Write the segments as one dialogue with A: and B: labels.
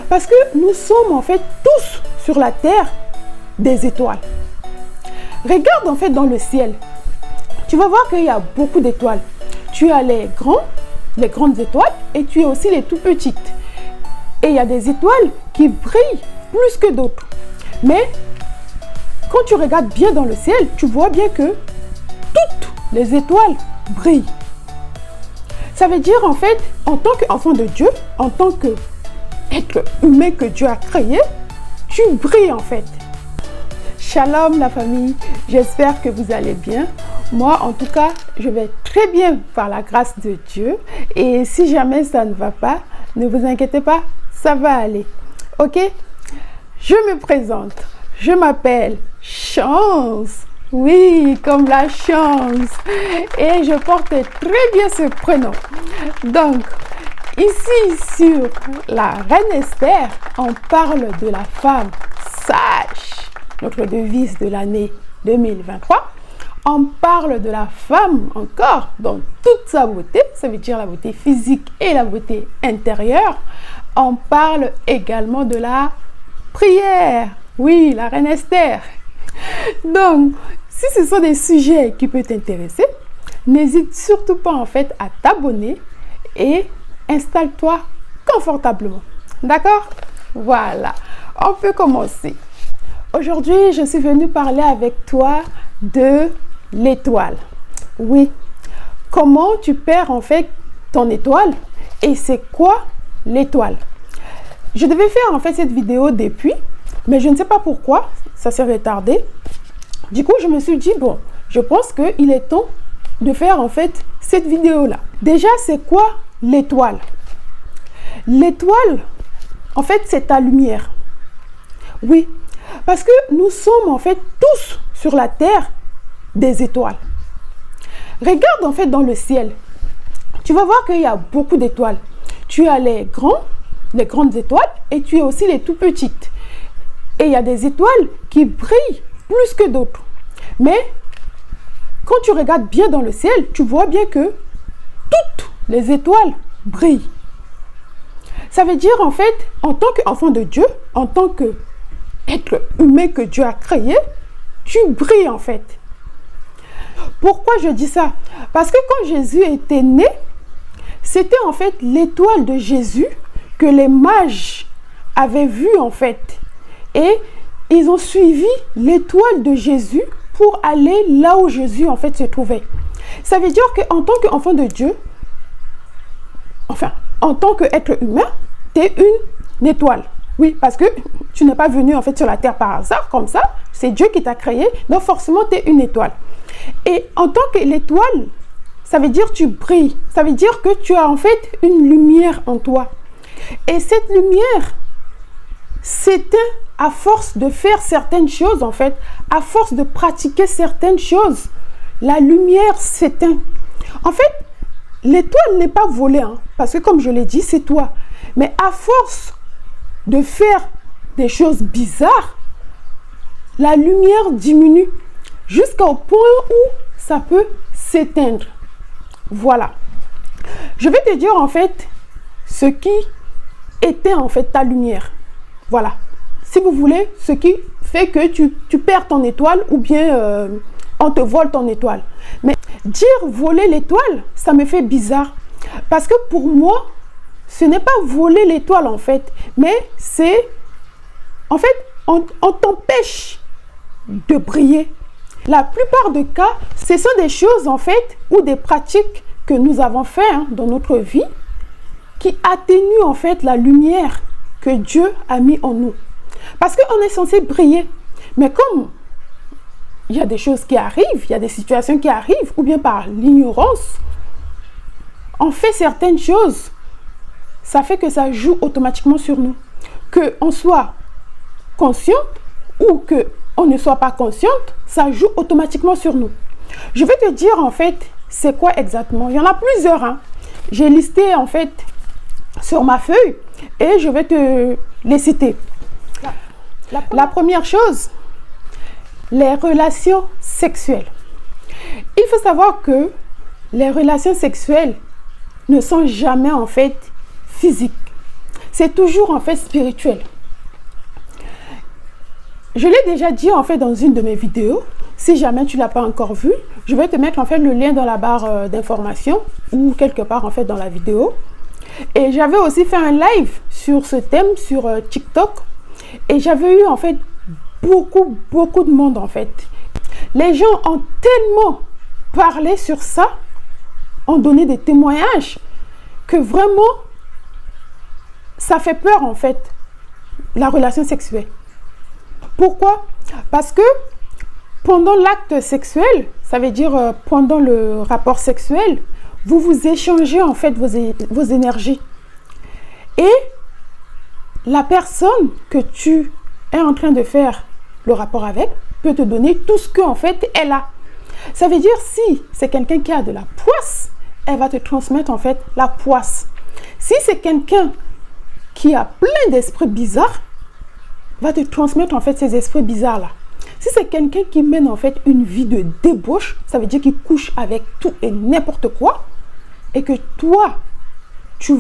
A: Parce que nous sommes en fait tous sur la terre des étoiles. Regarde en fait dans le ciel. Tu vas voir qu'il y a beaucoup d'étoiles. Tu as les grandes étoiles et tu as aussi les tout petites. Et il y a des étoiles qui brillent plus que d'autres. Mais quand tu regardes bien dans le ciel, tu vois bien que toutes les étoiles brillent. Ça veut dire en fait, en tant qu'enfant de Dieu, en tant qu'être humain que Dieu a créé, tu brilles en fait. Shalom la famille, j'espère que vous allez bien. Moi en tout cas, je vais très bien par la grâce de Dieu. Et si jamais ça ne va pas, ne vous inquiétez pas, ça va aller. Ok? Je me présente, je m'appelle Chance. Oui, comme la chance. Et je porte très bien ce prénom. Donc, ici sur la Reine Esther, on parle de la femme sage. Notre devise de l'année 2023. On parle de la femme encore dans toute sa beauté. Ça veut dire la beauté physique et la beauté intérieure. On parle également de la prière. Oui, la Reine Esther. Donc, si ce sont des sujets qui peuvent t'intéresser, n'hésite surtout pas en fait à t'abonner et installe-toi confortablement. D'accord? Voilà, on peut commencer. Aujourd'hui, je suis venue parler avec toi de l'étoile. Oui, comment tu perds en fait ton étoile et c'est quoi l'étoile? Je devais faire en fait cette vidéo depuis, mais je ne sais pas pourquoi, ça s'est retardé. Du coup, je me suis dit, bon, je pense qu'il est temps de faire en fait cette vidéo-là. Déjà, c'est quoi l'étoile? L'étoile, en fait, c'est ta lumière. Oui, parce que nous sommes en fait tous sur la terre des étoiles. Regarde en fait dans le ciel. Tu vas voir qu'il y a beaucoup d'étoiles. Tu as les grandes étoiles et tu as aussi les tout petites. Et il y a des étoiles qui brillent plus que d'autres. Mais quand tu regardes bien dans le ciel, tu vois bien que toutes les étoiles brillent. Ça veut dire en fait, en tant qu'enfant de Dieu, en tant qu'être humain que Dieu a créé, tu brilles en fait. Pourquoi je dis ça? Parce que quand Jésus était né, c'était en fait l'étoile de Jésus que les mages avaient vue en fait. Et ils ont suivi l'étoile de Jésus pour aller là où Jésus en fait se trouvait. Ça veut dire qu'en tant qu'enfant de Dieu, enfin, en tant qu'être humain, tu es une étoile. Oui, parce que tu n'es pas venu en fait sur la terre par hasard comme ça. C'est Dieu qui t'a créé, donc forcément tu es une étoile. Et en tant que l'étoile, ça veut dire tu brilles. Ça veut dire que tu as en fait une lumière en toi. Et cette lumière s'éteint à force de faire certaines choses en fait, à force de pratiquer certaines choses, la lumière s'éteint. En fait, l'étoile n'est pas volée, hein, parce que comme je l'ai dit, c'est toi. Mais à force de faire des choses bizarres, la lumière diminue jusqu'au point où ça peut s'éteindre. Voilà. Je vais te dire en fait ce qui éteint en fait ta lumière. Voilà. Si vous voulez, ce qui fait que tu perds ton étoile ou bien on te vole ton étoile. Mais dire voler l'étoile, ça me fait bizarre. Parce que pour moi, ce n'est pas voler l'étoile en fait, mais c'est, en fait, on t'empêche de briller. La plupart des cas, ce sont des choses en fait, ou des pratiques que nous avons fait dans notre vie, qui atténuent en fait la lumière que Dieu a mis en nous. Parce qu'on est censé briller. Mais comme il y a des choses qui arrivent, il y a des situations qui arrivent, ou bien par l'ignorance, on fait certaines choses, ça fait que ça joue automatiquement sur nous. Qu'on soit consciente ou qu'on ne soit pas consciente, ça joue automatiquement sur nous. Je vais te dire en fait, c'est quoi exactement. Il y en a plusieurs. Hein. J'ai listé en fait sur ma feuille et je vais te les citer. La première chose, les relations sexuelles. Il faut savoir que les relations sexuelles ne sont jamais en fait physiques. c'est toujours en fait spirituel. Je l'ai déjà dit en fait dans une de mes vidéos. Si jamais tu ne l'as pas encore vu, je vais te mettre en fait le lien dans la barre d'information ou quelque part en fait dans la vidéo. Et j'avais aussi fait un live sur ce thème sur TikTok. Et j'avais eu en fait beaucoup de monde en fait. Les gens ont tellement parlé sur ça, ont donné des témoignages, que vraiment, ça fait peur en fait, la relation sexuelle. Pourquoi? Parce que pendant l'acte sexuel, ça veut dire pendant le rapport sexuel, vous vous échangez en fait vos énergies. Et la personne que tu es en train de faire le rapport avec peut te donner tout ce qu'en fait elle a. Ça veut dire si c'est quelqu'un qui a de la poisse, elle va te transmettre en fait la poisse. Si c'est quelqu'un qui a plein d'esprits bizarres, va te transmettre en fait ces esprits bizarres là. Si c'est quelqu'un qui mène en fait une vie de débauche, ça veut dire qu'il couche avec tout et n'importe quoi, et que toi, tu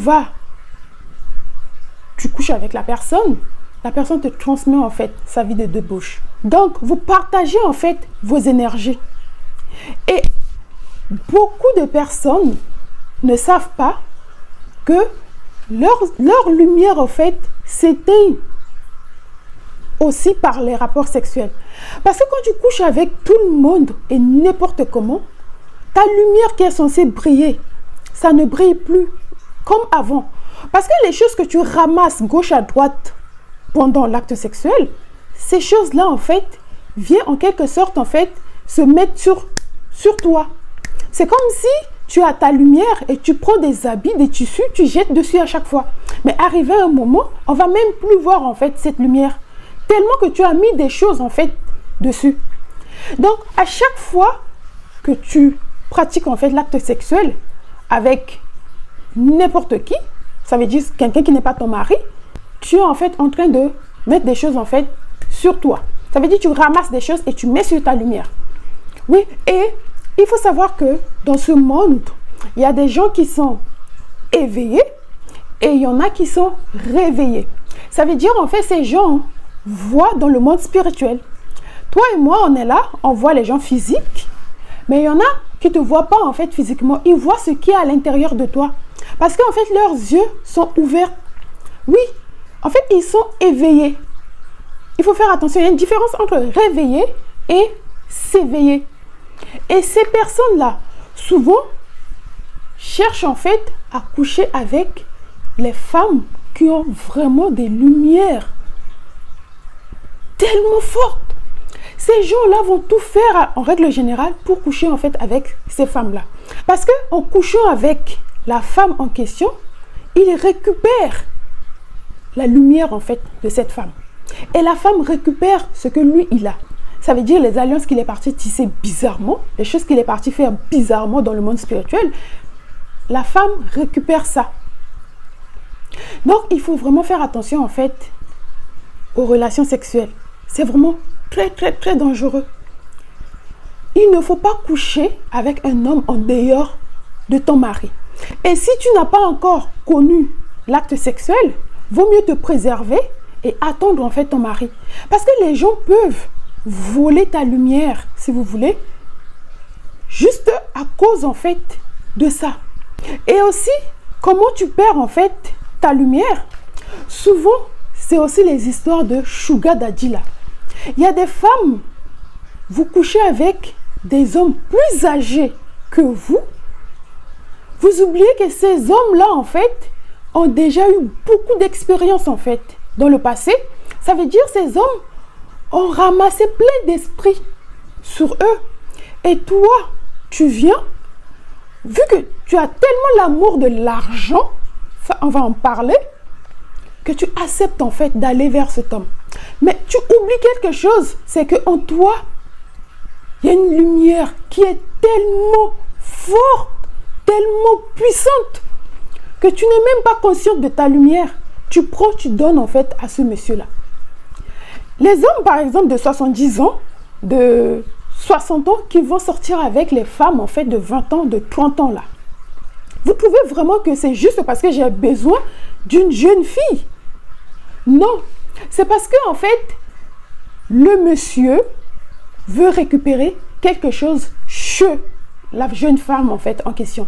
A: couches avec la personne te transmet en fait sa vie de débauche. Donc, vous partagez en fait vos énergies. Et beaucoup de personnes ne savent pas que leur lumière en fait s'éteint aussi par les rapports sexuels. Parce que quand tu couches avec tout le monde et n'importe comment, ta lumière qui est censée briller, ça ne brille plus comme avant. Parce que les choses que tu ramasses gauche à droite pendant l'acte sexuel, ces choses-là en fait viennent en quelque sorte en fait se mettre sur toi. C'est comme si tu as ta lumière et tu prends des habits, des tissus, tu jettes dessus à chaque fois. Mais arrivé à un moment, on va même plus voir en fait cette lumière. Tellement que tu as mis des choses en fait dessus. Donc à chaque fois que tu pratiques en fait l'acte sexuel avec n'importe qui, ça veut dire quelqu'un qui n'est pas ton mari, tu es en fait en train de mettre des choses en fait sur toi. Ça veut dire que tu ramasses des choses et tu mets sur ta lumière. Oui, et il faut savoir que dans ce monde, il y a des gens qui sont éveillés et il y en a qui sont réveillés. Ça veut dire en fait ces gens voient dans le monde spirituel. Toi et moi, on est là, on voit les gens physiques, mais il y en a qui ne te voient pas en fait physiquement. Ils voient ce qui est à l'intérieur de toi. Parce qu'en fait, leurs yeux sont ouverts. Oui, en fait, ils sont éveillés. Il faut faire attention, il y a une différence entre réveiller et s'éveiller. Et ces personnes-là, souvent, cherchent en fait à coucher avec les femmes qui ont vraiment des lumières tellement fortes. Ces gens-là vont tout faire en règle générale pour coucher en fait avec ces femmes-là. Parce qu'en couchant avec la femme en question, il récupère la lumière en fait de cette femme. Et la femme récupère ce que lui il a. Ça veut dire les alliances qu'il est parti tisser bizarrement, les choses qu'il est parti faire bizarrement dans le monde spirituel. La femme récupère ça. Donc il faut vraiment faire attention en fait aux relations sexuelles. C'est vraiment très dangereux. Il ne faut pas coucher avec un homme en dehors de ton mari. Et si tu n'as pas encore connu l'acte sexuel, vaut mieux te préserver et attendre en fait ton mari. Parce que les gens peuvent voler ta lumière, si vous voulez, juste à cause en fait de ça. Et aussi, comment tu perds en fait ta lumière? Souvent, c'est aussi les histoires de Sugar Daddy là. Il y a des femmes, vous couchez avec des hommes plus âgés que vous. Vous oubliez que ces hommes-là, en fait, ont déjà eu beaucoup d'expérience, en fait, dans le passé. Ça veut dire que ces hommes ont ramassé plein d'esprits sur eux. Et toi, tu viens, vu que tu as tellement l'amour de l'argent, ça, on va en parler, que tu acceptes, en fait, d'aller vers cet homme. Mais tu oublies quelque chose, c'est qu'en toi, il y a une lumière qui est tellement forte, tellement puissante, que tu n'es même pas consciente de ta lumière. Tu prends, tu donnes en fait à ce monsieur-là. Les hommes, par exemple, de 70 ans, de 60 ans, qui vont sortir avec les femmes en fait de 20 ans, de 30 ans là. Vous trouvez vraiment que c'est juste parce que j'ai besoin d'une jeune fille? Non, c'est parce que en fait, le monsieur veut récupérer quelque chose chez la jeune femme en fait en question.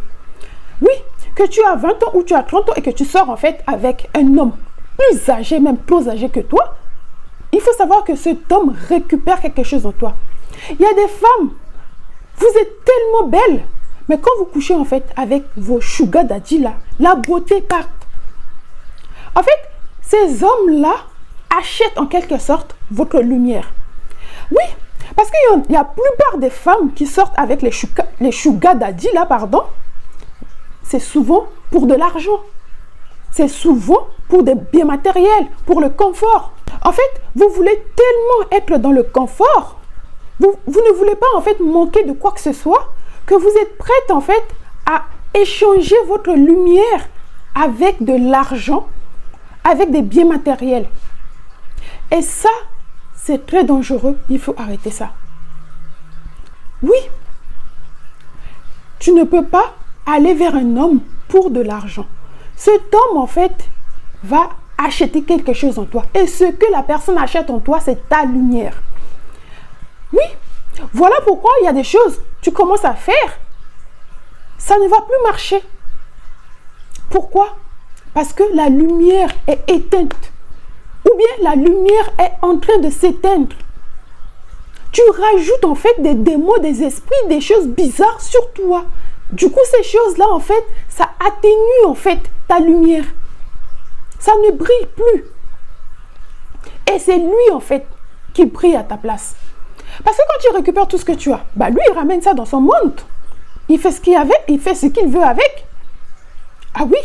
A: Oui, que tu as 20 ans ou tu as 30 ans et que tu sors en fait avec un homme plus âgé, même plus âgé que toi, il faut savoir que cet homme récupère quelque chose en toi. Il y a des femmes, vous êtes tellement belles, mais quand vous couchez en fait avec vos sugar daddy là, la beauté part. En fait, ces hommes-là achètent en quelque sorte votre lumière. Oui, parce qu'il y a la plupart des femmes qui sortent avec les sugar daddy là, pardon, c'est souvent pour de l'argent. C'est souvent pour des biens matériels, pour le confort. En fait, vous voulez tellement être dans le confort, vous ne voulez pas en fait manquer de quoi que ce soit, que vous êtes prête en fait à échanger votre lumière avec de l'argent, avec des biens matériels. Et ça, c'est très dangereux. Il faut arrêter ça. Oui, tu ne peux pas aller vers un homme pour de l'argent. Cet homme, en fait, va acheter quelque chose en toi. Et ce que la personne achète en toi, c'est ta lumière. Oui, voilà pourquoi il y a des choses, tu commences à faire, ça ne va plus marcher. Pourquoi? Parce que la lumière est éteinte. Ou bien la lumière est en train de s'éteindre. Tu rajoutes en fait des démons, des esprits, des choses bizarres sur toi. Du coup, ces choses-là, en fait, ça atténue en fait ta lumière. Ça ne brille plus. Et c'est lui, en fait, qui brille à ta place. Parce que quand tu récupères tout ce que tu as, bah lui, il ramène ça dans son monde. Il fait ce qu'il y avait, il fait ce qu'il veut avec. Ah oui.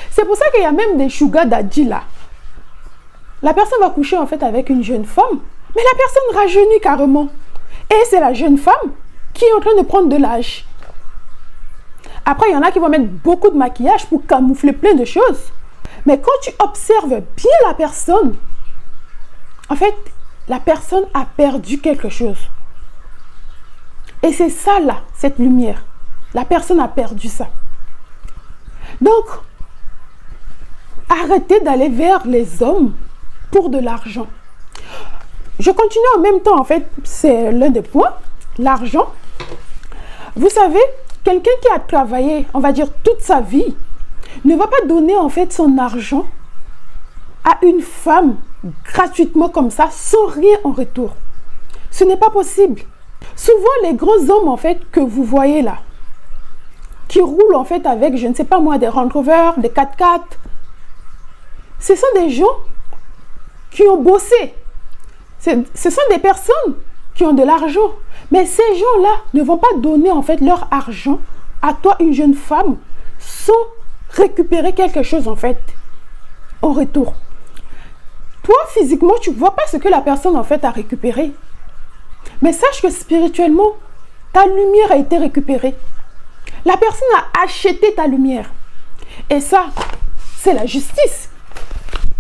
A: C'est pour ça qu'il y a même des sugar daddy là. La personne va coucher en fait avec une jeune femme, mais la personne rajeunit carrément. Et c'est la jeune femme qui est en train de prendre de l'âge. Après, il y en a qui vont mettre beaucoup de maquillage pour camoufler plein de choses. Mais quand tu observes bien la personne, en fait, la personne a perdu quelque chose. Et c'est ça là, cette lumière. La personne a perdu ça. Donc, arrêtez d'aller vers les hommes pour de l'argent. Je continue en même temps, en fait, c'est l'un des points, l'argent. Vous savez, quelqu'un qui a travaillé, on va dire, toute sa vie, ne va pas donner, en fait, son argent à une femme gratuitement comme ça, sans rien en retour. Ce n'est pas possible. Souvent, les grands hommes, en fait, que vous voyez là, qui roulent, en fait, avec, je ne sais pas moi, des Range Rover, des 4x4, ce sont des gens qui ont bossé. Ce sont des personnes qui ont de l'argent. Mais ces gens-là ne vont pas donner en fait leur argent à toi, une jeune femme, sans récupérer quelque chose en fait en retour. Toi, physiquement, tu ne vois pas ce que la personne en fait a récupéré. Mais sache que spirituellement, ta lumière a été récupérée. La personne a acheté ta lumière. Et ça, c'est la justice.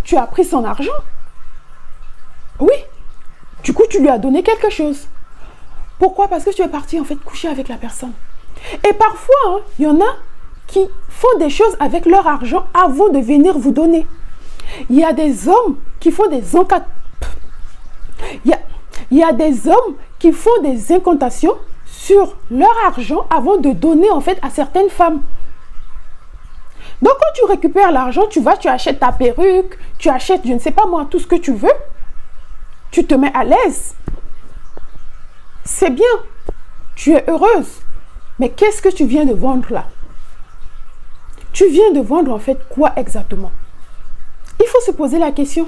A: Tu as pris son argent. Oui. Du coup, tu lui as donné quelque chose. Pourquoi? Parce que tu es parti en fait coucher avec la personne. Et parfois, il y en a qui font des choses avec leur argent avant de venir vous donner. Il y a des hommes qui font des incantations sur leur argent avant de donner en fait à certaines femmes. Donc quand tu récupères l'argent, tu achètes ta perruque, tu achètes, je ne sais pas moi, tout ce que tu veux. Tu te mets à l'aise. C'est bien. Tu es heureuse. Mais qu'est-ce que tu viens de vendre là? Tu viens de vendre en fait quoi exactement? Il faut se poser la question.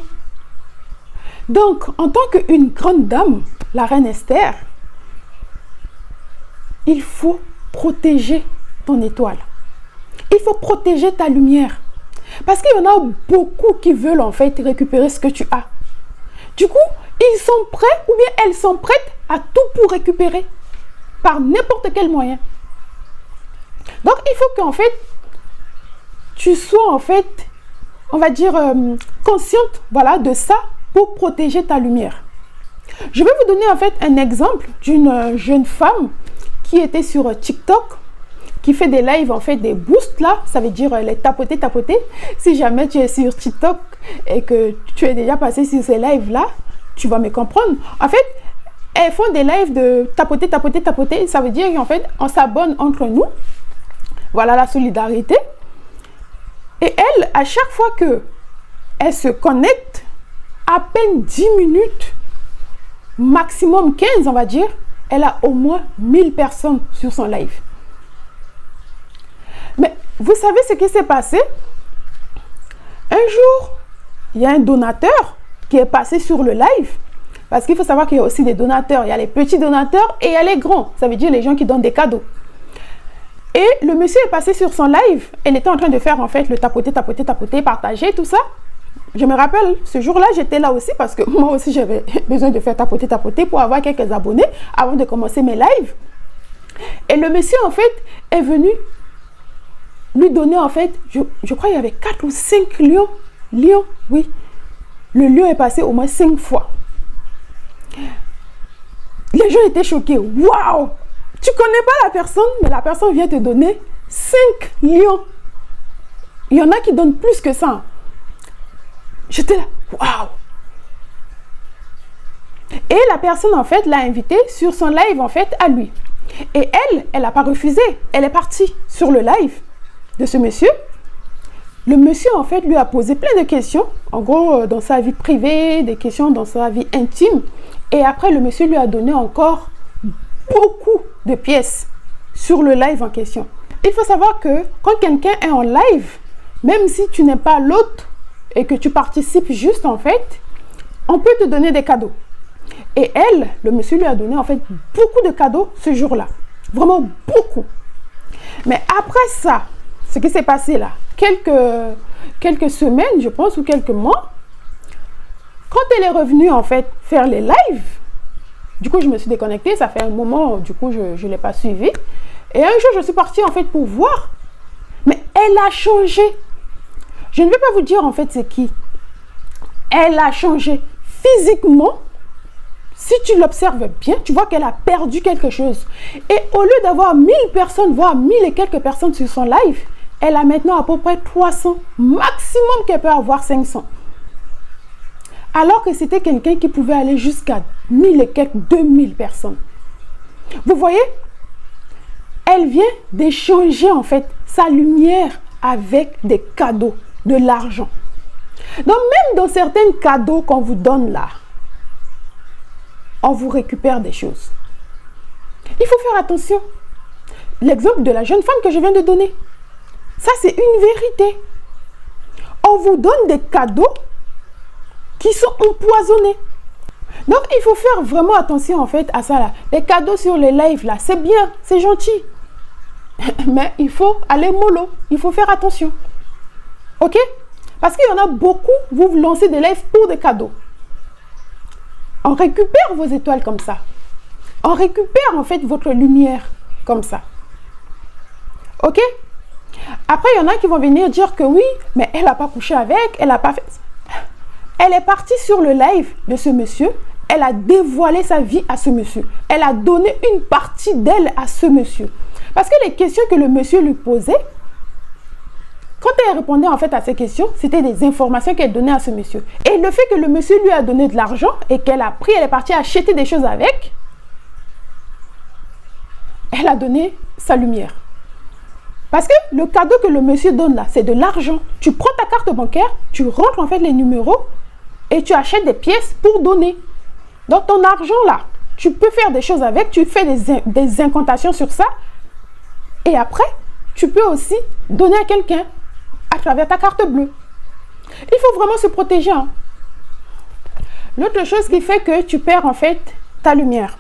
A: Donc, en tant qu'une grande dame, la reine Esther, il faut protéger ton étoile. Il faut protéger ta lumière. Parce qu'il y en a beaucoup qui veulent en fait récupérer ce que tu as. Du coup, ils sont prêts ou bien elles sont prêtes à tout pour récupérer par n'importe quel moyen. Donc, il faut qu'en fait, tu sois en fait, on va dire, consciente voilà, de ça pour protéger ta lumière. Je vais vous donner en fait un exemple d'une jeune femme qui était sur TikTok, qui fait des lives, en fait, des boosts là, ça veut dire les tapoter. Si jamais tu es sur TikTok et que tu es déjà passé sur ces lives là, tu vas me comprendre. En fait, elles font des lives de tapoter. Ça veut dire qu'en fait, on s'abonne entre nous. Voilà la solidarité. Et elle, à chaque fois que elle se connecte, à peine 10 minutes, maximum 15, on va dire, elle a au moins 1000 personnes sur son live. Mais vous savez ce qui s'est passé? Un jour, il y a un donateur qui est passé sur le live. Parce qu'il faut savoir qu'il y a aussi des donateurs. Il y a les petits donateurs et il y a les grands. Ça veut dire les gens qui donnent des cadeaux. Et le monsieur est passé sur son live. Elle était en train de faire en fait le tapoter, partager, tout ça. Je me rappelle, ce jour-là, j'étais là aussi parce que moi aussi, j'avais besoin de faire tapoter pour avoir quelques abonnés avant de commencer mes lives. Et le monsieur, en fait, est venu lui donner, en fait, je crois qu'il y avait 4 ou 5 lions. Lions, oui. Le lion est passé au moins 5 fois. Les gens étaient choqués. Waouh! Tu connais pas la personne, mais la personne vient te donner 5 lions. Il y en a qui donnent plus que ça. J'étais là, waouh! Et la personne, en fait, l'a invité sur son live, en fait, à lui. Et elle n'a pas refusé. Elle est partie sur le live de ce monsieur. Le monsieur, en fait, lui a posé plein de questions. En gros, dans sa vie privée, des questions dans sa vie intime. Et après, le monsieur lui a donné encore beaucoup de pièces sur le live en question. Il faut savoir que quand quelqu'un est en live, même si tu n'es pas l'hôte et que tu participes juste, en fait, on peut te donner des cadeaux. Et elle, le monsieur lui a donné en fait beaucoup de cadeaux ce jour-là. Vraiment beaucoup. Mais après ça, ce qui s'est passé là, quelques semaines, je pense, ou quelques mois, quand elle est revenue en fait faire les lives, du coup je me suis déconnectée, ça fait un moment, du coup je ne l'ai pas suivi. Et un jour je suis partie en fait pour voir, mais elle a changé. Je ne vais pas vous dire en fait c'est qui. Elle a changé physiquement. Si tu l'observes bien, tu vois qu'elle a perdu quelque chose. Et au lieu d'avoir 1000 personnes, voire 1000 et quelques personnes sur son live, elle a maintenant à peu près 300. Maximum qu'elle peut avoir 500. Alors que c'était quelqu'un qui pouvait aller jusqu'à 1000 et quelques 2000 personnes. Vous voyez? Elle vient d'échanger en fait sa lumière avec des cadeaux, de l'argent. Donc même dans certains cadeaux qu'on vous donne là, on vous récupère des choses. Il faut faire attention. L'exemple de la jeune femme que je viens de donner, ça c'est une vérité. On vous donne des cadeaux qui sont empoisonnés. Donc il faut faire vraiment attention en fait à ça là. Les cadeaux sur les lives là, c'est bien, c'est gentil. Mais il faut aller mollo, il faut faire attention. Ok? Parce qu'il y en a beaucoup, vous lancez des lives pour des cadeaux. On récupère vos étoiles comme ça. On récupère en fait votre lumière comme ça. Ok? Après, il y en a qui vont venir dire que oui, mais elle n'a pas couché avec, elle n'a pas fait... Elle est partie sur le live de ce monsieur. Elle a dévoilé sa vie à ce monsieur. Elle a donné une partie d'elle à ce monsieur. Parce que les questions que le monsieur lui posait, quand elle répondait en fait à ces questions, c'était des informations qu'elle donnait à ce monsieur. Et le fait que le monsieur lui a donné de l'argent et qu'elle a pris, elle est partie acheter des choses avec, elle a donné sa lumière. Parce que le cadeau que le monsieur donne là, c'est de l'argent. Tu prends ta carte bancaire, tu rentres en fait les numéros et tu achètes des pièces pour donner. Donc ton argent là, tu peux faire des choses avec, tu fais des incantations sur ça. Et après, tu peux aussi donner à quelqu'un à travers ta carte bleue. Il faut vraiment se protéger. Hein. L'autre chose qui fait que tu perds en fait ta lumière.